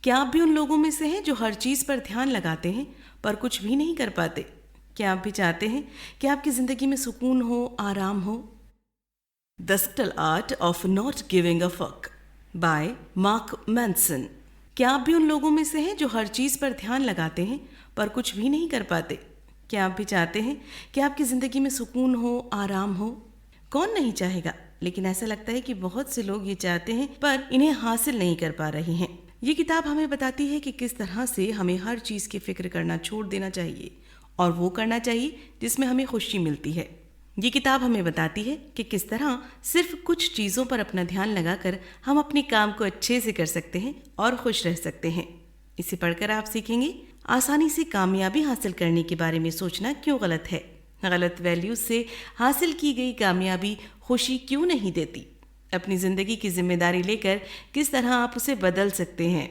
क्या आप भी उन लोगों में से हैं जो हर चीज़ पर ध्यान लगाते हैं पर कुछ भी नहीं कर पाते? क्या आप भी चाहते हैं कि आपकी ज़िंदगी में सुकून हो, आराम हो? The subtle art of not giving a fuck bye mark Manson. क्या आप भी उन लोगों में से हैं जो हर चीज़ पर ध्यान लगाते हैं पर कुछ भी नहीं कर पाते? क्या आप भी चाहते हैं कि आपकी ज़िंदगी में सुकून हो, आराम हो? कौन नहीं चाहेगा, लेकिन ऐसा लगता है कि बहुत से लोग ये चाहते हैं पर इन्हें हासिल नहीं कर पा रहे हैं। ये किताब हमें बताती है कि किस तरह से हमें हर चीज़ की फिक्र करना छोड़ देना चाहिए और वो करना चाहिए जिसमें हमें खुशी मिलती है। ये किताब हमें बताती है कि किस तरह सिर्फ कुछ चीज़ों पर अपना ध्यान लगाकर हम अपने काम को अच्छे से कर सकते हैं और खुश रह सकते हैं। इसे पढ़कर आप सीखेंगे आसानी से कामयाबी हासिल करने के बारे में सोचना क्यों गलत है, गलत वैल्यूज से हासिल की गई कामयाबी खुशी क्यों नहीं देती, अपनी जिंदगी की जिम्मेदारी लेकर किस तरह आप उसे बदल सकते हैं।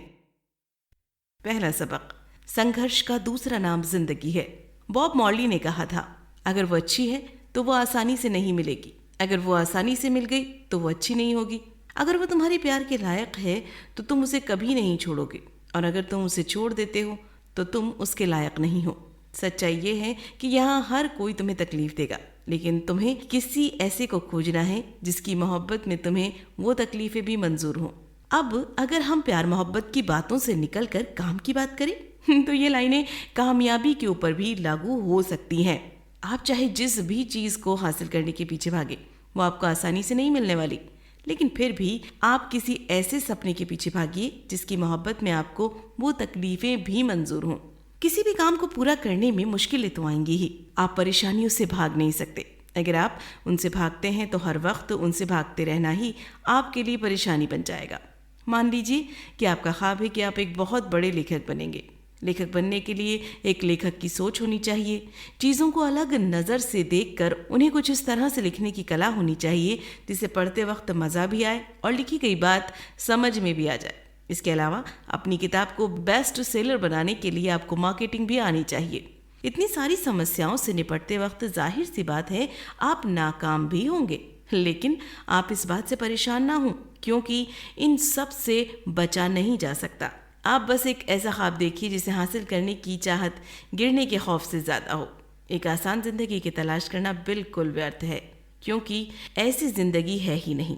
पहला सबक, संघर्ष का दूसरा नाम जिंदगी है। बॉब मॉर्ली ने कहा था, अगर वो अच्छी है तो वो आसानी से नहीं मिलेगी, अगर वो आसानी से मिल गई तो वो अच्छी नहीं होगी। अगर वो तुम्हारे प्यार के लायक है तो तुम उसे कभी नहीं छोड़ोगे, और अगर तुम उसे छोड़ देते हो तो तुम उसके लायक नहीं हो। सच्चाई ये है कि यहाँ हर कोई तुम्हें तकलीफ देगा, लेकिन तुम्हें किसी ऐसे को खोजना है जिसकी मोहब्बत में तुम्हें वो तकलीफें भी मंजूर हों। अब अगर हम प्यार मोहब्बत की बातों से निकलकर काम की बात करें तो ये लाइनें कामयाबी के ऊपर भी लागू हो सकती हैं। आप चाहे जिस भी चीज़ को हासिल करने के पीछे भागे, वो आपको आसानी से नहीं मिलने वाली, लेकिन फिर भी आप किसी ऐसे सपने के पीछे भागिए जिसकी मोहब्बत में आपको वो तकलीफें भी मंजूर हों। किसी भी काम को पूरा करने में मुश्किलें तो आएंगी ही, आप परेशानियों से भाग नहीं सकते। अगर आप उनसे भागते हैं तो हर वक्त उनसे भागते रहना ही आपके लिए परेशानी बन जाएगा। मान लीजिए कि आपका ख्वाब है कि आप एक बहुत बड़े लेखक बनेंगे। लेखक बनने के लिए एक लेखक की सोच होनी चाहिए, चीज़ों को अलग नज़र से देखकर उन्हें कुछ इस तरह से लिखने की कला होनी चाहिए जिसे पढ़ते वक्त मज़ा भी आए और लिखी गई बात समझ में भी आ जाए। इसके अलावा अपनी किताब को बेस्ट सेलर बनाने के लिए आपको मार्केटिंग भी आनी चाहिए। इतनी सारी समस्याओं से निपटते वक्त जाहिर सी बात है आप नाकाम भी होंगे, लेकिन आप इस बात से परेशान ना हों, क्योंकि इन सब से बचा नहीं जा सकता। आप बस एक ऐसा ख्वाब देखिए जिसे हासिल करने की चाहत गिरने के खौफ से ज़्यादा हो। एक आसान ज़िंदगी की तलाश करना बिल्कुल व्यर्थ है, क्योंकि ऐसी ज़िंदगी है ही नहीं,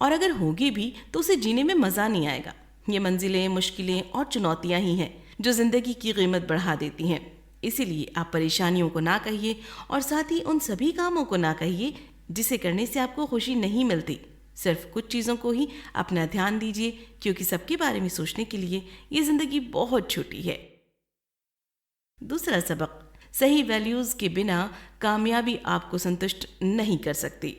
और अगर होगी भी तो उसे जीने में मज़ा नहीं आएगा। ये मंजिलें, मुश्किलें और चुनौतियाँ ही हैं जो ज़िंदगी की कीमत बढ़ा देती हैं। इसीलिए आप परेशानियों को ना कहिए और साथ ही उन सभी कामों को ना कहिए जिसे करने से आपको खुशी नहीं मिलती। सिर्फ कुछ चीज़ों को ही अपना ध्यान दीजिए, क्योंकि सबके बारे में सोचने के लिए ये ज़िंदगी बहुत छोटी है। दूसरा सबक, सही वैल्यूज़ के बिना कामयाबी आपको संतुष्ट नहीं कर सकती।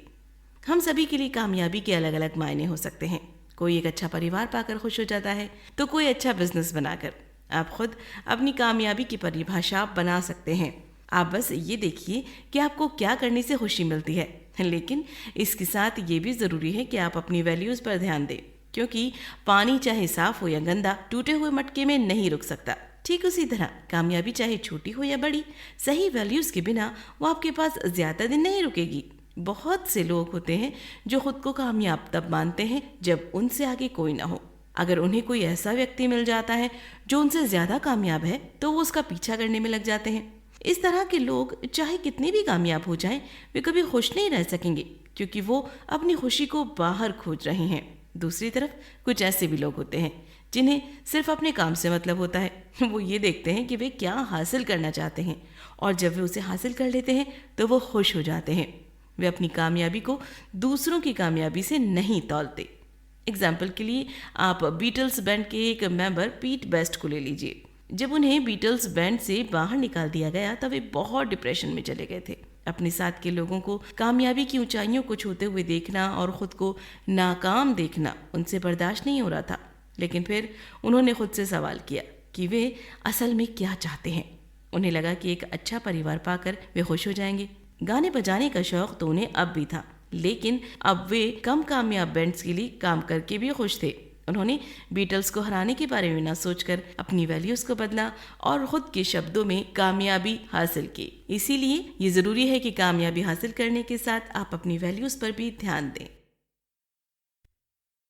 हम सभी के लिए कामयाबी के अलग अलग मायने हो सकते हैं। कोई एक अच्छा परिवार पाकर खुश हो जाता है तो कोई अच्छा बिजनेस बनाकर। आप खुद अपनी कामयाबी की परिभाषा बना सकते हैं। आप बस ये देखिए कि आपको क्या करने से खुशी मिलती है, लेकिन इसके साथ ये भी ज़रूरी है कि आप अपनी वैल्यूज़ पर ध्यान दें, क्योंकि पानी चाहे साफ हो या गंदा टूटे हुए मटके में नहीं रुक सकता। ठीक उसी तरह कामयाबी चाहे छोटी हो या बड़ी, सही वैल्यूज़ के बिना वो आपके पास ज़्यादा दिन नहीं रुकेगी। बहुत से लोग होते हैं जो खुद को कामयाब तब मानते हैं जब उनसे आगे कोई ना हो। अगर उन्हें कोई ऐसा व्यक्ति मिल जाता है जो उनसे ज़्यादा कामयाब है तो वो उसका पीछा करने में लग जाते हैं। इस तरह के लोग चाहे कितने भी कामयाब हो जाएं, वे कभी खुश नहीं रह सकेंगे, क्योंकि वो अपनी खुशी को बाहर खोज रहे हैं। दूसरी तरफ कुछ ऐसे भी लोग होते हैं जिन्हें सिर्फ अपने काम से मतलब होता है। वो ये देखते हैं कि वे क्या हासिल करना चाहते हैं, और जब वे उसे हासिल कर लेते हैं तो वो खुश हो जाते हैं। वे अपनी कामयाबी को दूसरों की कामयाबी से नहीं तौलते। एग्जाम्पल के लिए आप बीटल्स बैंड के एक मेंबर पीट बेस्ट को ले लीजिए। जब उन्हें बीटल्स बैंड से बाहर निकाल दिया गया तब वे बहुत डिप्रेशन में चले गए थे। अपने साथ के लोगों को कामयाबी की ऊंचाइयों को छूते हुए देखना और ख़ुद को नाकाम देखना उनसे बर्दाश्त नहीं हो रहा था। लेकिन फिर उन्होंने खुद से सवाल किया कि वे असल में क्या चाहते हैं। उन्हें लगा कि एक अच्छा परिवार पाकर वे खुश हो जाएंगे। गाने बजाने का शौक तो उन्हें अब भी था, लेकिन अब वे कम कामयाब बैंड्स के लिए काम करके भी खुश थे। उन्होंने बीटल्स को हराने के बारे में न सोचकर अपनी वैल्यूज़ को बदला और ख़ुद के शब्दों में कामयाबी हासिल की। इसीलिए ये ज़रूरी है कि कामयाबी हासिल करने के साथ आप अपनी वैल्यूज़ पर भी ध्यान दें।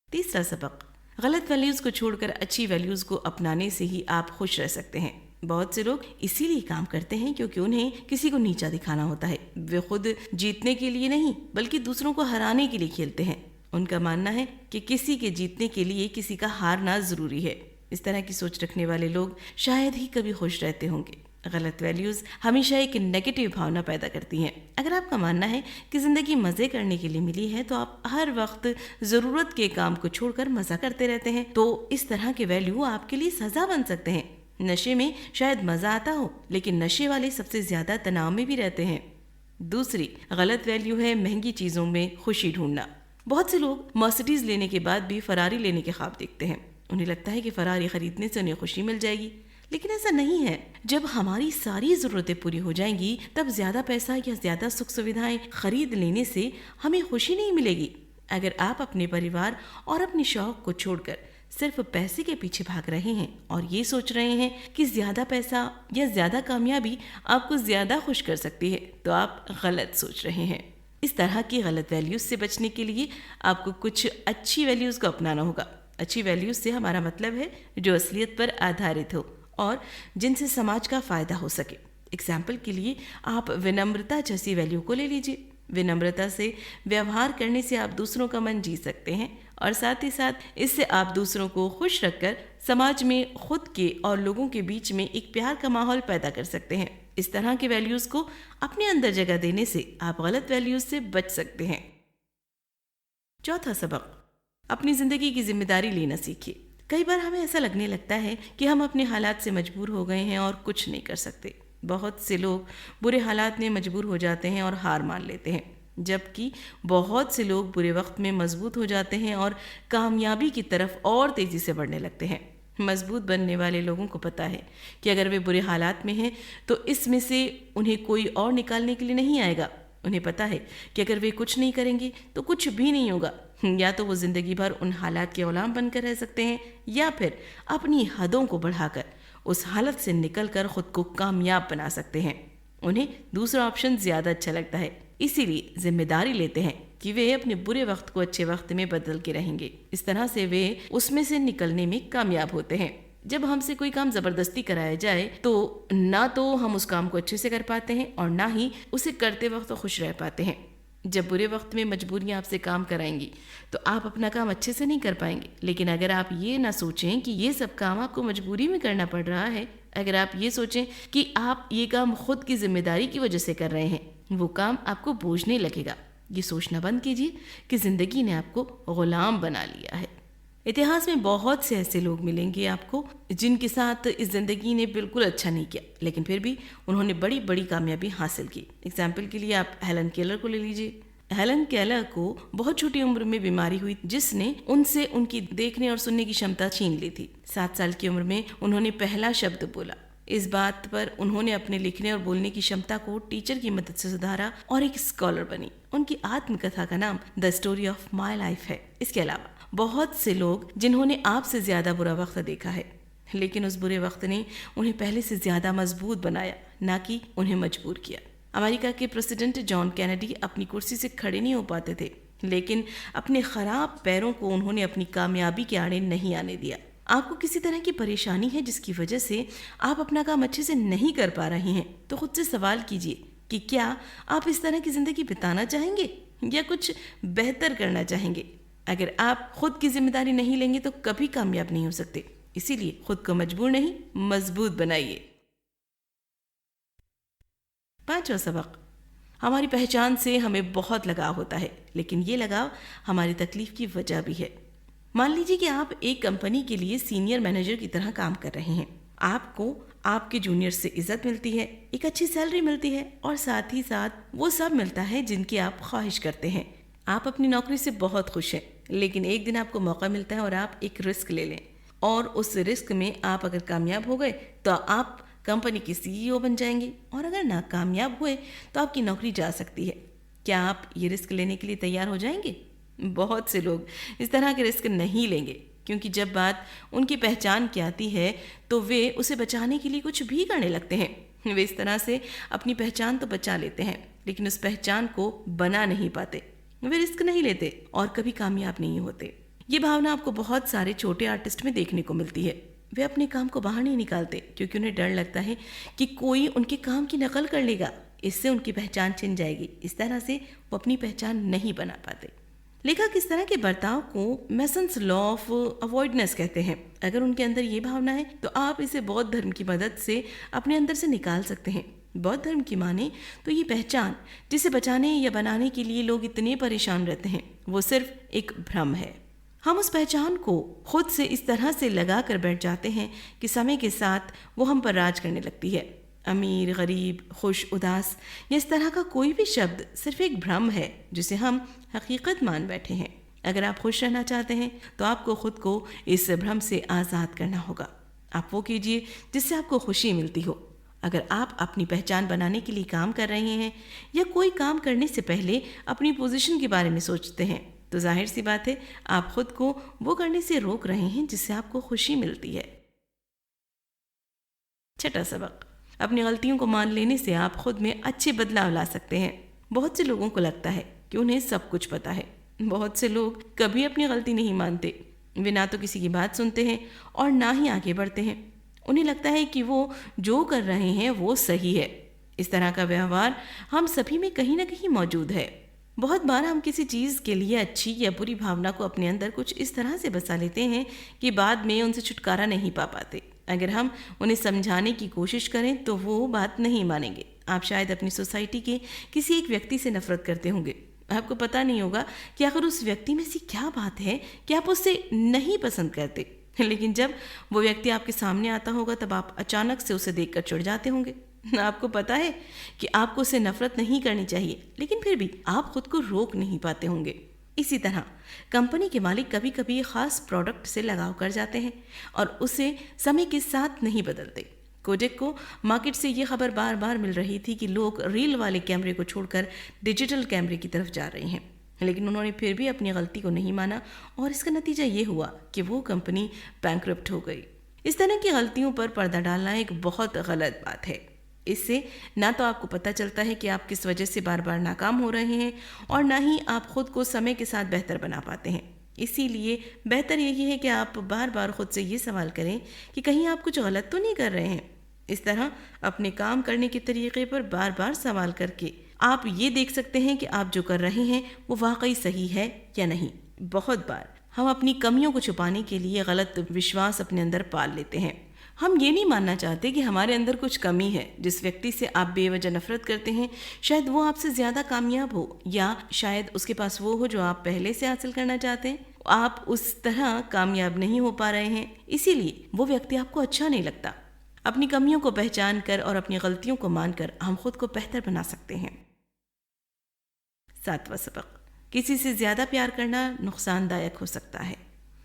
तीसरा सबक, गलत वैल्यूज को छोड़कर अच्छी वैल्यूज को अपनाने से ही आप खुश रह सकते हैं। बहुत से लोग इसीलिए काम करते हैं क्योंकि उन्हें किसी को नीचा दिखाना होता है। वे खुद जीतने के लिए नहीं बल्कि दूसरों को हराने के लिए खेलते हैं। उनका मानना है कि किसी के जीतने के लिए किसी का हारना जरूरी है। इस तरह की सोच रखने वाले लोग शायद ही कभी खुश रहते होंगे। गलत वैल्यूज हमेशा एक नेगेटिव भावना पैदा करती हैं। अगर आपका मानना है कि जिंदगी मजे करने के लिए मिली है तो आप हर वक्त जरूरत के काम को छोड़कर मजा करते रहते हैं, तो इस तरह के वैल्यू आपके लिए सजा बन सकते हैं। नशे में शायद मजा आता हो, लेकिन नशे वाले सबसे ज्यादा तनाव में भी रहते हैं। दूसरी गलत वैल्यू है महंगी चीजों में खुशी ढूंढना। बहुत से लोग मर्सिडीज लेने के बाद भी फरारी लेने के ख्वाब देखते हैं। उन्हें लगता है कि फरारी खरीदने से उन्हें खुशी मिल जाएगी, लेकिन ऐसा नहीं है। जब हमारी सारी जरूरतें पूरी हो जाएंगी तब ज्यादा पैसा या ज्यादा सुख सुविधाएं खरीद लेने से हमें खुशी नहीं मिलेगी। अगर आप अपने परिवार और अपने शौक को छोड़कर सिर्फ पैसे के पीछे भाग रहे हैं और ये सोच रहे हैं कि ज्यादा पैसा या ज्यादा कामयाबी आपको ज्यादा खुश कर सकती है, तो आप गलत सोच रहे हैं। इस तरह की गलत वैल्यूज से बचने के लिए आपको कुछ अच्छी वैल्यूज को अपनाना होगा। अच्छी वैल्यूज से हमारा मतलब है जो असलियत पर आधारित हो और जिनसे समाज का फायदा हो सके। एग्जाम्पल के लिए आप विनम्रता जैसी वैल्यू को ले लीजिए। विनम्रता से व्यवहार करने से आप दूसरों का मन जीत सकते हैं और साथ ही साथ इससे आप दूसरों को खुश रखकर समाज में खुद के और लोगों के बीच में एक प्यार का माहौल पैदा कर सकते हैं। इस तरह के वैल्यूज को अपने अंदर जगह देने से आप गलत वैल्यूज से बच सकते हैं। चौथा सबक, अपनी जिंदगी की जिम्मेदारी लेना सीखिए। कई बार हमें ऐसा लगने लगता है कि हम अपने हालात से मजबूर हो गए हैं और कुछ नहीं कर सकते। बहुत से लोग बुरे हालात में मजबूर हो जाते हैं और हार मान लेते हैं, जबकि बहुत से लोग बुरे वक्त में मजबूत हो जाते हैं और कामयाबी की तरफ और तेजी से बढ़ने लगते हैं। मजबूत बनने वाले लोगों को पता है कि अगर वे बुरे हालात में हैं तो इसमें से उन्हें कोई और निकालने के लिए नहीं आएगा। उन्हें पता है कि अगर वे कुछ नहीं करेंगे तो कुछ भी नहीं होगा। या तो वो जिंदगी भर उन हालात के गुलाम बनकर रह सकते हैं या फिर अपनी हदों को बढ़ाकर उस हालत से निकलकर खुद को कामयाब बना सकते हैं। उन्हें दूसरा ऑप्शन ज्यादा अच्छा लगता है, इसीलिए जिम्मेदारी लेते हैं कि वे अपने बुरे वक्त को अच्छे वक्त में बदल के रहेंगे। इस तरह से वे उसमें से निकलने में कामयाब होते हैं। जब हमसे कोई काम जबरदस्ती कराया जाए तो ना तो हम उस काम को अच्छे से कर पाते हैं और ना ही उसे करते वक्त खुश रह पाते हैं। जब बुरे वक्त में मजबूरियां आपसे काम कराएंगी तो आप अपना काम अच्छे से नहीं कर पाएंगे। लेकिन अगर आप ये ना सोचें कि ये सब काम आपको मजबूरी में करना पड़ रहा है, अगर आप ये सोचें कि आप ये काम खुद की जिम्मेदारी की वजह से कर रहे हैं, वो काम आपको बोझ नहीं लगेगा। ये सोचना बंद कीजिए कि जिंदगी ने आपको गुलाम बना लिया है। इतिहास में बहुत से ऐसे लोग मिलेंगे आपको जिनके साथ इस जिंदगी ने बिल्कुल अच्छा नहीं किया, लेकिन फिर भी उन्होंने बड़ी बड़ी कामयाबी हासिल की। एग्जाम्पल के लिए आप हेलन केलर को ले लीजिए। हेलन केलर को बहुत छोटी उम्र में बीमारी हुई जिसने उनसे उनकी देखने और सुनने की क्षमता छीन ली थी। 7 साल की उम्र में उन्होंने पहला शब्द बोला। इस बात पर उन्होंने अपने लिखने और बोलने की क्षमता को टीचर की मदद से सुधारा और एक स्कॉलर बनी। उनकी आत्मकथा का नाम the story of my life है। इसके अलावा बहुत से लोग जिन्होंने आपसे ज्यादा बुरा वक्त देखा है, लेकिन उस बुरे वक्त ने उन्हें पहले से ज्यादा मजबूत बनाया, ना कि उन्हें मजबूर किया। अमेरिका के प्रेसिडेंट जॉन कैनेडी अपनी कुर्सी से खड़े नहीं हो पाते थे, लेकिन अपने खराब पैरों को उन्होंने अपनी कामयाबी के आड़े नहीं आने दिया। आपको किसी तरह की परेशानी है जिसकी वजह से आप अपना काम अच्छे से नहीं कर पा रहे हैं, तो खुद से सवाल कीजिए कि क्या आप इस तरह की जिंदगी बिताना चाहेंगे या कुछ बेहतर करना चाहेंगे। अगर आप खुद की जिम्मेदारी नहीं लेंगे तो कभी कामयाब नहीं हो सकते। इसीलिए खुद को मजबूर नहीं, मजबूत बनाइए। 5वां सबक, हमारी पहचान से हमें बहुत लगाव होता है, लेकिन ये लगाव हमारी तकलीफ की वजह भी है। मान लीजिए कि आप एक कंपनी के लिए सीनियर मैनेजर की तरह काम कर रहे हैं। आपको आपके जूनियर से इज्जत मिलती है, एक अच्छी सैलरी मिलती है और साथ ही साथ वो सब मिलता है जिनकी आप ख्वाहिश करते हैं। आप अपनी नौकरी से बहुत खुश हैं, लेकिन एक दिन आपको मौका मिलता है और आप एक रिस्क ले लें और उस रिस्क में आप अगर कामयाब हो गए तो आप कंपनी के सीईओ बन जाएंगे और अगर नाकामयाब हुए तो आपकी नौकरी जा सकती है। क्या आप ये रिस्क लेने के लिए तैयार हो जाएंगे? बहुत से लोग इस तरह के रिस्क नहीं लेंगे, क्योंकि जब बात उनकी पहचान की आती है तो वे उसे बचाने के लिए कुछ भी करने लगते हैं। वे इस तरह से अपनी पहचान तो बचा लेते हैं, लेकिन उस पहचान को बना नहीं पाते। वे रिस्क नहीं लेते और कभी कामयाब नहीं होते। ये भावना आपको बहुत सारे छोटे आर्टिस्ट में देखने को मिलती है। वे अपने काम को बाहर नहीं निकालते क्योंकि उन्हें डर लगता है कि कोई उनके काम की नकल कर लेगा, इससे उनकी पहचान छिन जाएगी। इस तरह से वो अपनी पहचान नहीं बना पाते। लेखक इस तरह के बर्ताव को मेसन्स लॉ ऑफ अवॉइडनेस कहते हैं। अगर उनके अंदर ये भावना है तो आप इसे बौद्ध धर्म की मदद से अपने अंदर से निकाल सकते हैं। बौद्ध धर्म की माने तो ये पहचान जिसे बचाने या बनाने के लिए लोग इतने परेशान रहते हैं, वो सिर्फ एक भ्रम है। हम उस पहचान को खुद से इस तरह से लगा कर बैठ जाते हैं कि समय के साथ वो हम पर राज करने लगती है। अमीर, गरीब, खुश, उदास या इस तरह का कोई भी शब्द सिर्फ एक भ्रम है जिसे हम हकीकत मान बैठे हैं। अगर आप खुश रहना चाहते हैं तो आपको खुद को इस भ्रम से आज़ाद करना होगा। आप वो कीजिए जिससे आपको खुशी मिलती हो। अगर आप अपनी पहचान बनाने के लिए काम कर रहे हैं या कोई काम करने से पहले अपनी पोजीशन के बारे में सोचते हैं तो जाहिर सी बात है आप खुद को वो करने से रोक रहे हैं जिससे आपको खुशी मिलती है। छठा सबक, अपनी गलतियों को मान लेने से आप खुद में अच्छे बदलाव ला सकते हैं। बहुत से लोगों को लगता है कि उन्हें सब कुछ पता है। बहुत से लोग कभी अपनी गलती नहीं मानते। वे ना तो किसी की बात सुनते हैं और ना ही आगे बढ़ते हैं। उन्हें लगता है कि वो जो कर रहे हैं वो सही है। इस तरह का व्यवहार हम सभी में कहीं ना कहीं मौजूद है। बहुत बार हम किसी चीज़ के लिए अच्छी या बुरी भावना को अपने अंदर कुछ इस तरह से बसा लेते हैं कि बाद में उनसे छुटकारा नहीं पा पाते। अगर हम उन्हें समझाने की कोशिश करें तो वो बात नहीं मानेंगे। आप शायद अपनी सोसाइटी के किसी एक व्यक्ति से नफरत करते होंगे। आपको पता नहीं होगा कि आखिर उस व्यक्ति में ऐसी क्या बात है कि आप उससे नहीं पसंद करते, लेकिन जब वो व्यक्ति आपके सामने आता होगा तब आप अचानक से उसे देखकर चिढ़ जाते होंगे। आपको पता है कि आपको उससे नफरत नहीं करनी चाहिए, लेकिन फिर भी आप खुद को रोक नहीं पाते होंगे। इसी तरह कंपनी के मालिक कभी कभी खास प्रोडक्ट से लगाव कर जाते हैं और उसे समय के साथ नहीं बदलते। कोडेक को मार्केट से ये खबर बार बार मिल रही थी कि लोग रील वाले कैमरे को छोड़कर डिजिटल कैमरे की तरफ जा रहे हैं, लेकिन उन्होंने फिर भी अपनी गलती को नहीं माना और इसका नतीजा ये हुआ कि वो कंपनी बैंकरप्ट हो गई। इस तरह की गलतियों पर पर्दा डालना एक बहुत गलत बात है। इससे ना तो आपको पता चलता है कि आप किस वजह से बार बार नाकाम हो रहे हैं और ना ही आप खुद को समय के साथ बेहतर बना पाते हैं। इसीलिए बेहतर यही है कि आप बार बार खुद से ये सवाल करें कि कहीं आप कुछ गलत तो नहीं कर रहे हैं। इस तरह अपने काम करने के तरीके पर बार बार सवाल करके आप ये देख सकते हैं कि आप जो कर रहे हैं वो वाकई सही है या नहीं। बहुत बार हम अपनी कमियों को छुपाने के लिए गलत विश्वास अपने अंदर पाल लेते हैं। हम ये नहीं मानना चाहते कि हमारे अंदर कुछ कमी है। जिस व्यक्ति से आप बेवजह नफरत करते हैं शायद वो आपसे ज़्यादा कामयाब हो, या शायद उसके पास वो हो जो आप पहले से हासिल करना चाहते हैं। आप उस तरह कामयाब नहीं हो पा रहे हैं, इसीलिए वो व्यक्ति आपको अच्छा नहीं लगता। अपनी कमियों को पहचान कर और अपनी गलतियों को मानकर हम खुद को बेहतर बना सकते हैं। सातवां सबक, किसी से ज़्यादा प्यार करना नुकसानदायक हो सकता है।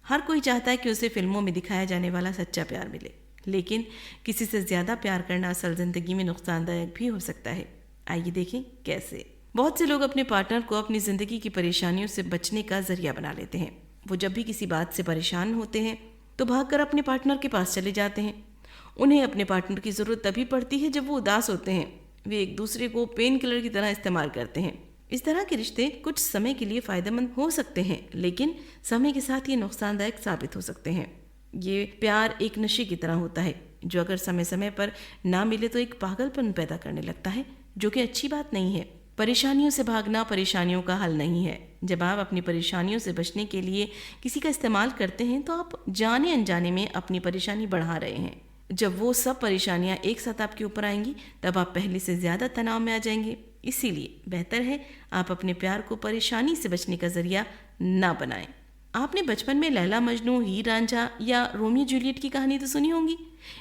हर कोई चाहता है कि उसे फिल्मों में दिखाया जाने वाला सच्चा प्यार मिले, लेकिन किसी से ज़्यादा प्यार करना असल ज़िंदगी में नुकसानदायक भी हो सकता है। आइए देखें कैसे। बहुत से लोग अपने पार्टनर को अपनी ज़िंदगी की परेशानियों से बचने का जरिया बना लेते हैं। वो जब भी किसी बात से परेशान होते हैं तो भागकर अपने पार्टनर के पास चले जाते हैं। उन्हें अपने पार्टनर की ज़रूरत तभी पड़ती है जब वो उदास होते हैं। वे एक दूसरे को पेन किलर की तरह इस्तेमाल करते हैं। इस तरह के रिश्ते कुछ समय के लिए फ़ायदेमंद हो सकते हैं, लेकिन समय के साथ ये नुकसानदायक साबित हो सकते हैं। ये प्यार एक नशे की तरह होता है जो अगर समय समय पर ना मिले तो एक पागलपन पैदा करने लगता है, जो कि अच्छी बात नहीं है। परेशानियों से भागना परेशानियों का हल नहीं है। जब आप अपनी परेशानियों से बचने के लिए किसी का इस्तेमाल करते हैं तो आप जाने अनजाने में अपनी परेशानी बढ़ा रहे हैं। जब वो सब परेशानियां एक साथ आपके ऊपर आएंगी तब आप पहले से ज़्यादा तनाव में आ जाएंगे। इसीलिए बेहतर है आप अपने प्यार को परेशानी से बचने का जरिया ना बनाएं। आपने बचपन में लैला मजनू, हीर रांझा या रोमियो जूलियट की कहानी तो सुनी होंगी।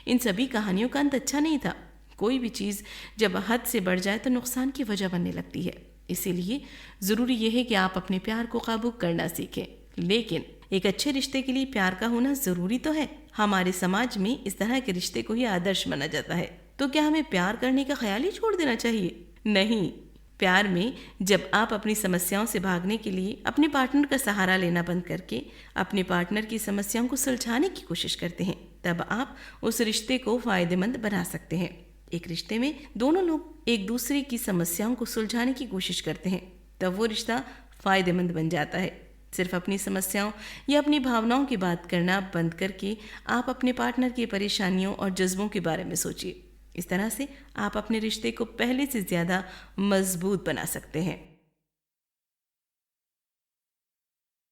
इन सभी कहानियों का अंत अच्छा नहीं था। कोई भी चीज़ जब हद से बढ़ जाए तो नुकसान की वजह बनने लगती है। इसीलिए ज़रूरी यह है कि आप अपने प्यार को काबू करना सीखें। लेकिन एक अच्छे रिश्ते के लिए प्यार का होना ज़रूरी तो है। हमारे समाज में इस तरह के रिश्ते को ही आदर्श माना जाता है। तो क्या हमें प्यार करने का ख्याल ही छोड़ देना चाहिए? नहीं। प्यार में जब आप अपनी समस्याओं से भागने के लिए अपने पार्टनर का सहारा लेना बंद करके अपने पार्टनर की समस्याओं को सुलझाने की कोशिश करते हैं, तब आप उस रिश्ते को फ़ायदेमंद बना सकते हैं। एक रिश्ते में दोनों लोग एक दूसरे की समस्याओं को सुलझाने की कोशिश करते हैं, तब वो रिश्ता फ़ायदेमंद बन जाता है। सिर्फ अपनी समस्याओं या अपनी भावनाओं की बात करना बंद करके आप अपने पार्टनर की परेशानियों और जज्बों के बारे में सोचिए। इस तरह से आप अपने रिश्ते को पहले से ज़्यादा मजबूत बना सकते हैं।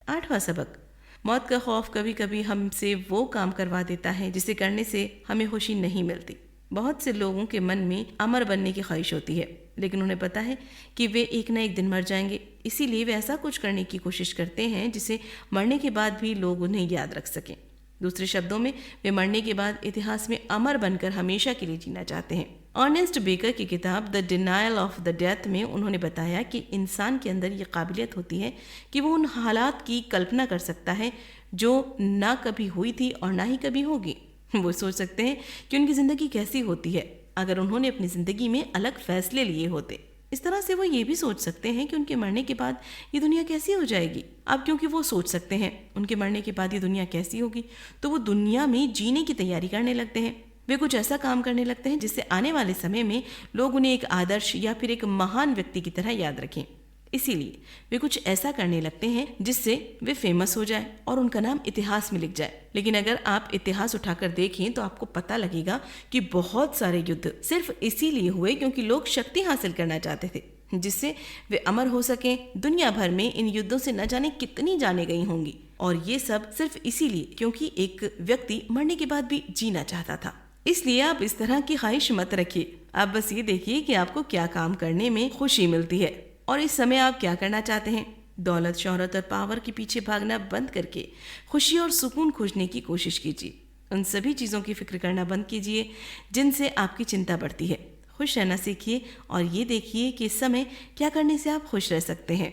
8वां सबक, मौत का खौफ कभी कभी हमसे वो काम करवा देता है जिसे करने से हमें खुशी नहीं मिलती। बहुत से लोगों के मन में अमर बनने की ख्वाहिश होती है, लेकिन उन्हें पता है कि वे एक न एक दिन मर जाएंगे, इसीलिए वे ऐसा कुछ करने की कोशिश करते हैं जिसे मरने के बाद भी लोग उन्हें याद रख सकें। दूसरे शब्दों में, वे मरने के बाद इतिहास में अमर बनकर हमेशा के लिए जीना चाहते हैं। अर्नेस्ट बेकर की किताब the denial of the death में उन्होंने बताया कि इंसान के अंदर ये काबिलियत होती है कि वो उन हालात की कल्पना कर सकता है जो ना कभी हुई थी और ना ही कभी होगी। वो सोच सकते हैं कि उनकी ज़िंदगी कैसी होती है अगर उन्होंने अपनी ज़िंदगी में अलग फैसले लिए होते। इस तरह से वो ये भी सोच सकते हैं कि उनके मरने के बाद ये दुनिया कैसी हो जाएगी। अब क्योंकि वो सोच सकते हैं उनके मरने के बाद ये दुनिया कैसी होगी, तो वो दुनिया में जीने की तैयारी करने लगते हैं। वे कुछ ऐसा काम करने लगते हैं जिससे आने वाले समय में लोग उन्हें एक आदर्श या फिर एक महान व्यक्ति की तरह याद रखें। इसीलिए वे कुछ ऐसा करने लगते हैं जिससे वे फेमस हो जाए और उनका नाम इतिहास में लिख जाए। लेकिन अगर आप इतिहास उठाकर देखें तो आपको पता लगेगा कि बहुत सारे युद्ध सिर्फ इसीलिए हुए क्योंकि लोग शक्ति हासिल करना चाहते थे जिससे वे अमर हो सकें। दुनिया भर में इन युद्धों से न जाने कितनी जाने गई होंगी, और ये सब सिर्फ इसीलिए क्योंकि एक व्यक्ति मरने के बाद भी जीना चाहता था। इसलिए आप इस तरह की ख्वाहिश मत रखिए। आप बस ये देखिए कि आपको क्या काम करने में खुशी मिलती है और इस समय आप क्या करना चाहते हैं। दौलत, शोहरत और पावर के पीछे भागना बंद करके खुशी और सुकून खोजने की कोशिश कीजिए। उन सभी चीज़ों की फिक्र करना बंद कीजिए जिनसे आपकी चिंता बढ़ती है। खुश रहना सीखिए और ये देखिए कि इस समय क्या करने से आप खुश रह सकते हैं।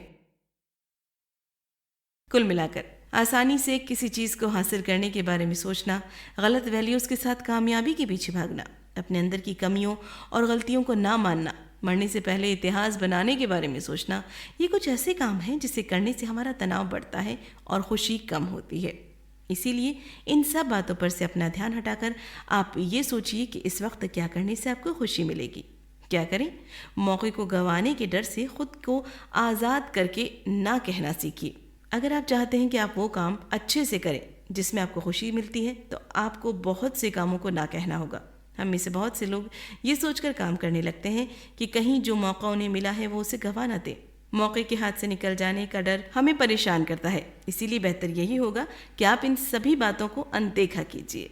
कुल मिलाकर, आसानी से किसी चीज़ को हासिल करने के बारे में सोचना, गलत वैल्यूज़ के साथ कामयाबी के पीछे भागना, अपने अंदर की कमियों और गलतियों को ना मानना, मरने से पहले इतिहास बनाने के बारे में सोचना, ये कुछ ऐसे काम हैं जिसे करने से हमारा तनाव बढ़ता है और खुशी कम होती है। इसीलिए इन सब बातों पर से अपना ध्यान हटाकर आप ये सोचिए कि इस वक्त क्या करने से आपको खुशी मिलेगी। क्या करें? मौके को गंवाने के डर से खुद को आज़ाद करके ना कहना सीखिए। अगर आप चाहते हैं कि आप वो काम अच्छे से करें जिसमें आपको खुशी मिलती है, तो आपको बहुत से कामों को ना कहना होगा। हम में से बहुत से लोग ये सोचकर काम करने लगते हैं कि कहीं जो मौका उन्हें मिला है वो उसे गंवा ना दे। मौके के हाथ से निकल जाने का डर हमें परेशान करता है। इसीलिए बेहतर यही होगा कि आप इन सभी बातों को अनदेखा कीजिए।